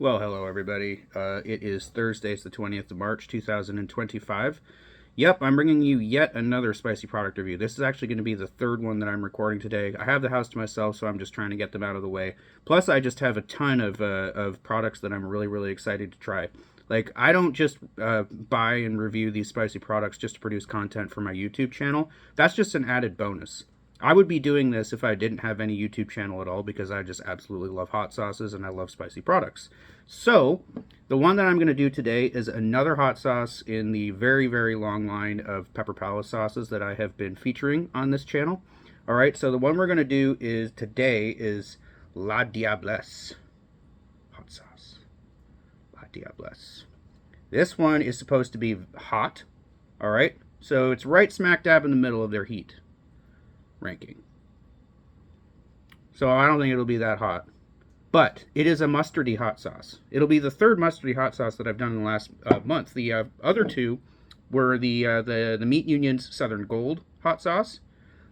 Well, hello everybody. It is Thursday, it's the 20th of March, 2025. Yep, I'm bringing you yet another spicy product review. This is actually going to be the third one that I'm recording today. I have the house to myself, so I'm just trying to get them out of the way. Plus, I just have a ton of products that I'm really excited to try. Like, I don't just buy and review these spicy products just to produce content for my YouTube channel. That's just an added bonus. I would be doing this if I didn't have any YouTube channel at all because I just absolutely love hot sauces and I love spicy products. So, the one that I'm going to do today is another hot sauce in the very long line of pepper palace sauces that I have been featuring on this channel. Alright, so the one we're going to do today is La Diablesse hot sauce. La Diablesse. This one is supposed to be hot. Alright, so it's right smack dab in the middle of their heat ranking. So I don't think it'll be that hot. But it is a mustardy hot sauce. It'll be the third mustardy hot sauce that I've done in the last month. The other two were the Meat Union's Southern Gold hot sauce.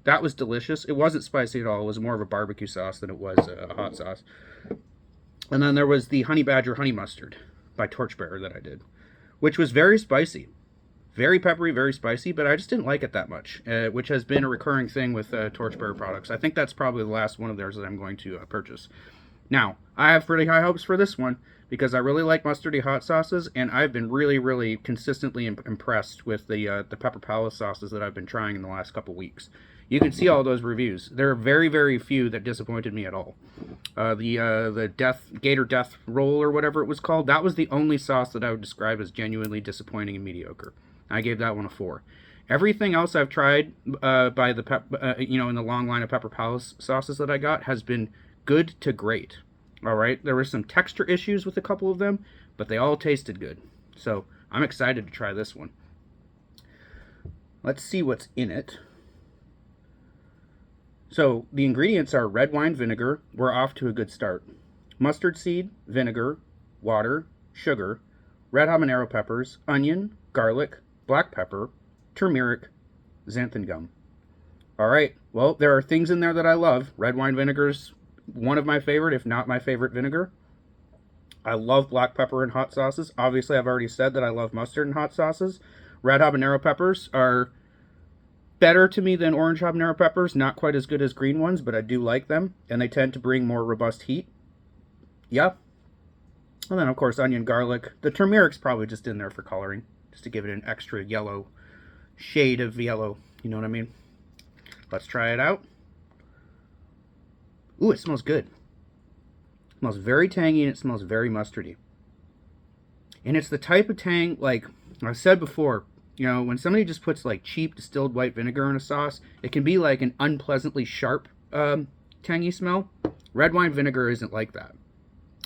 That was delicious. It wasn't spicy at all. It was more of a barbecue sauce than it was a hot sauce. And then there was the Honey Badger Honey Mustard by Torchbearer that I did, which was very spicy. Very peppery, very spicy, but I just didn't like it that much, which has been a recurring thing with Torchbearer products. I think that's probably the last one of theirs that I'm going to purchase. Now, I have pretty high hopes for this one because I really like mustardy hot sauces, and I've been really consistently impressed with the pepper palace sauces that I've been trying in the last couple weeks. You can see all those reviews. There are very few that disappointed me at all. The Gator Death Roll or whatever it was called, that was the only sauce that I would describe as genuinely disappointing and mediocre. I gave that one a 4. Everything else I've tried by the in the long line of pepper palace sauces that I got has been good to great. All right, there were some texture issues with a couple of them, but they all tasted good. So I'm excited to try this one. Let's see what's in it. So the ingredients are red wine vinegar. We're off to a good start. Mustard seed, vinegar, water, sugar, red habanero peppers, onion, garlic, black pepper, turmeric, xanthan gum. All right, well, there are things in there that I love. Red wine vinegar's one of my favorite, if not my favorite vinegar. I love black pepper in hot sauces. Obviously, I've already said that I love mustard in hot sauces. Red habanero peppers are better to me than orange habanero peppers. Not quite as good as green ones, but I do like them, and they tend to bring more robust heat. Yeah. And then, of course, onion, garlic. The turmeric's probably just in there for coloring, just to give it an extra yellow shade of yellow. You know what I mean? Let's try it out. Ooh, it smells good. It smells very tangy and it smells very mustardy. And it's the type of tang, like I said before, you know, when somebody just puts like cheap distilled white vinegar in a sauce, it can be like an unpleasantly sharp tangy smell. Red wine vinegar isn't like that.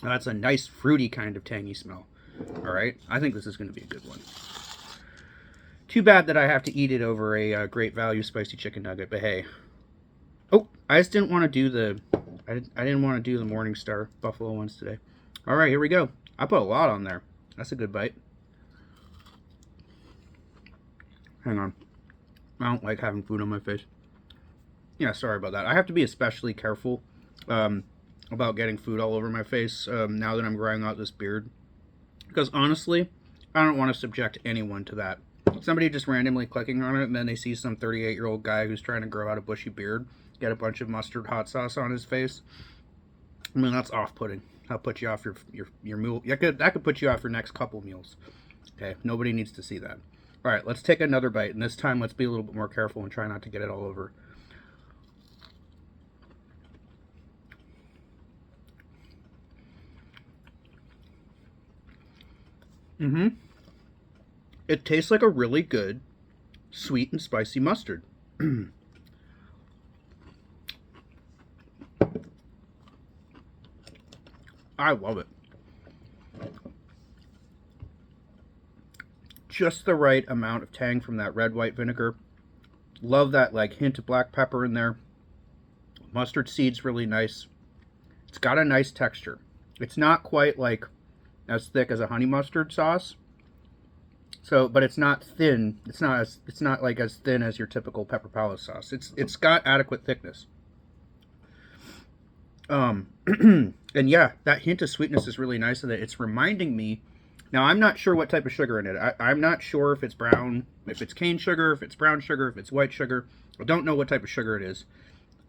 That's a nice fruity kind of tangy smell. All right, I think this is going to be a good one. Too bad that I have to eat it over a great value spicy chicken nugget, but hey. Oh, I just didn't want to do the I didn't want to do the Morningstar buffalo ones today. All right, here we go. I put a lot on there. That's a good bite. Hang on. I don't like having food on my face. Yeah, sorry about that. I have to be especially careful about getting food all over my face now that I'm growing out this beard. Because honestly, I don't want to subject anyone to that. Somebody just randomly clicking on it and then they see some 38-year-old guy who's trying to grow out a bushy beard get a bunch of mustard hot sauce on his face. I mean, that's off-putting. That'll put you off your meal. That could put you off your next couple meals. Okay, nobody needs to see that. All right, let's take another bite, and this time let's be a little bit more careful and try not to get it all over. It tastes like a really good sweet and spicy mustard. I love it. Just the right amount of tang from that red white vinegar. Love that like hint of black pepper in there. Mustard seed's really nice. It's got a nice texture. It's not quite like as thick as a honey mustard sauce. So, but it's not thin. It's not like as thin as your typical pepper palace sauce. It's got adequate thickness. And yeah, that hint of sweetness is really nice, and it's reminding me. Now, I'm not sure what type of sugar in it. I'm not sure if it's brown, if it's cane sugar, if it's brown sugar, if it's white sugar. I don't know what type of sugar it is.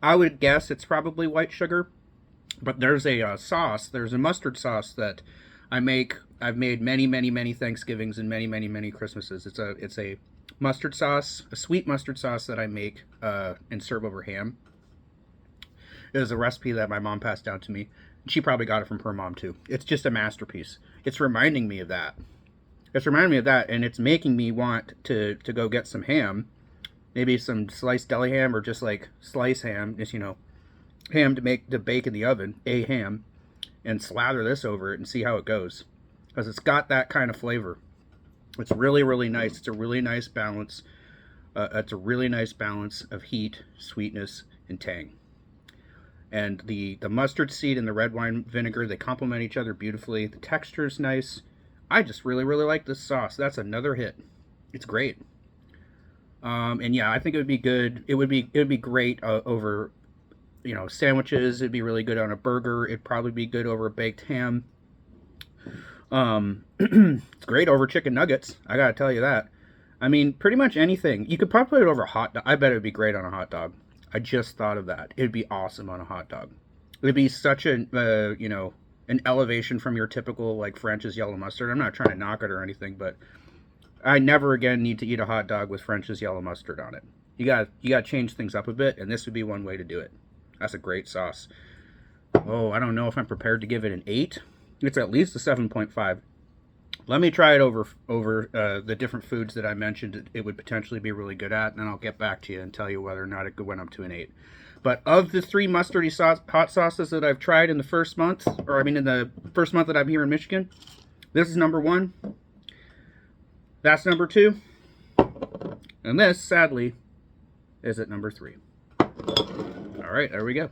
I would guess it's probably white sugar, but there's a sauce. There's a mustard sauce that I make. I've made many, many, many Thanksgivings and many, many, many Christmases. It's a mustard sauce, a sweet mustard sauce that I make and serve over ham. It was a recipe that my mom passed down to me. She probably got it from her mom too. It's just a masterpiece. It's reminding me of that. It's reminding me of that, and it's making me want to go get some ham, maybe some sliced deli ham or just like slice ham, just ham to bake in the oven, a ham, and slather this over it and see how it goes, because it's got that kind of flavor. It's really, really nice. It's a really nice balance. It's a really nice balance of heat, sweetness, and tang. And the mustard seed and the red wine vinegar, they complement each other beautifully. The texture is nice. I just really, really like this sauce. That's another hit. It's great. And yeah, I think it would be good. It would be great over, sandwiches. It'd be really good on a burger. It'd probably be good over a baked ham. It's great over chicken nuggets. I gotta tell you that. I mean, pretty much anything. You could probably put it over a hot dog. I bet it would be great on a hot dog. I just thought of that. It'd be awesome on a hot dog. It'd be such an elevation from your typical like French's yellow mustard. I'm not trying to knock it or anything, but I never again need to eat a hot dog with French's yellow mustard on it. You got to change things up a bit, and this would be one way to do it. That's a great sauce. Oh, I don't know if I'm prepared to give it an 8. It's at least a 7.5. Let me try it over the different foods that I mentioned it would potentially be really good at, and then I'll get back to you and tell you whether or not it went up to an 8. But of the 3 mustardy hot sauces that I've tried in the first month, in the first month that I'm here in Michigan, this is number 1. That's number 2. And this, sadly, is at number 3. All right, there we go.